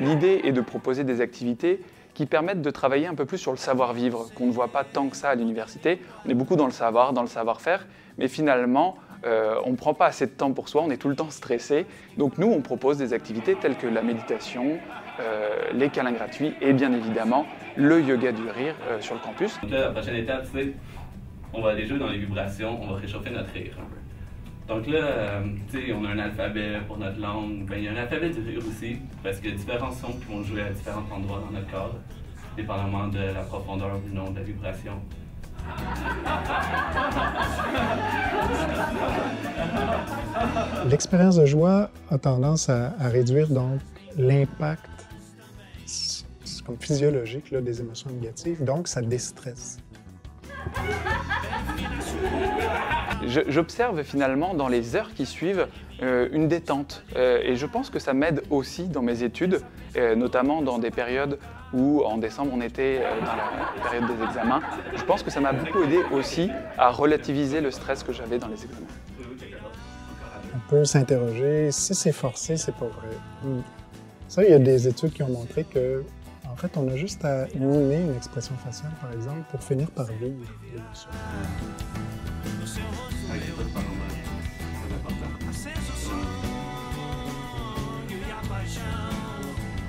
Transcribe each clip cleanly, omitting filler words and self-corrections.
L'idée est de proposer des activités qui permettent de travailler un peu plus sur le savoir-vivre, qu'on ne voit pas tant que ça à l'université. On est beaucoup dans le savoir, dans le savoir-faire, mais finalement, on ne prend pas assez de temps pour soi, on est tout le temps stressé. Donc nous, on propose des activités telles que la méditation, les câlins gratuits et bien évidemment le yoga du rire sur le campus. Donc là, la prochaine étape, c'est on va aller jouer dans les vibrations, on va réchauffer notre rire un peu. Donc là, tu sais, on a un alphabet pour notre langue. Ben, il y a un alphabet du rire aussi, parce qu'il y a différents sons qui vont jouer à différents endroits dans notre corps, dépendamment de la profondeur ou non de la vibration. L'expérience de joie a tendance à réduire donc l'impact comme physiologique là, des émotions négatives, donc ça déstresse. J'observe finalement dans les heures qui suivent une détente et je pense que ça m'aide aussi dans mes études, notamment dans des périodes où en décembre on était dans la période des examens. Je pense que ça m'a beaucoup aidé aussi à relativiser le stress que j'avais dans les examens. On peut s'interroger, si c'est forcé, c'est pas vrai. Ça, il y a des études qui ont montré que en fait, on a juste à mimer une expression faciale, par exemple, pour finir par vivre l'émotion.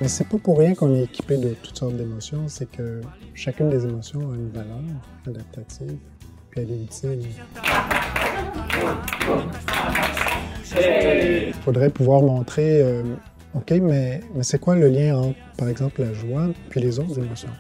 Mais c'est pas pour rien qu'on est équipé de toutes sortes d'émotions, c'est que chacune des émotions a une valeur adaptative, puis elle est utile. Il faudrait pouvoir montrer OK, mais c'est quoi le lien entre, par exemple, la joie puis les autres émotions?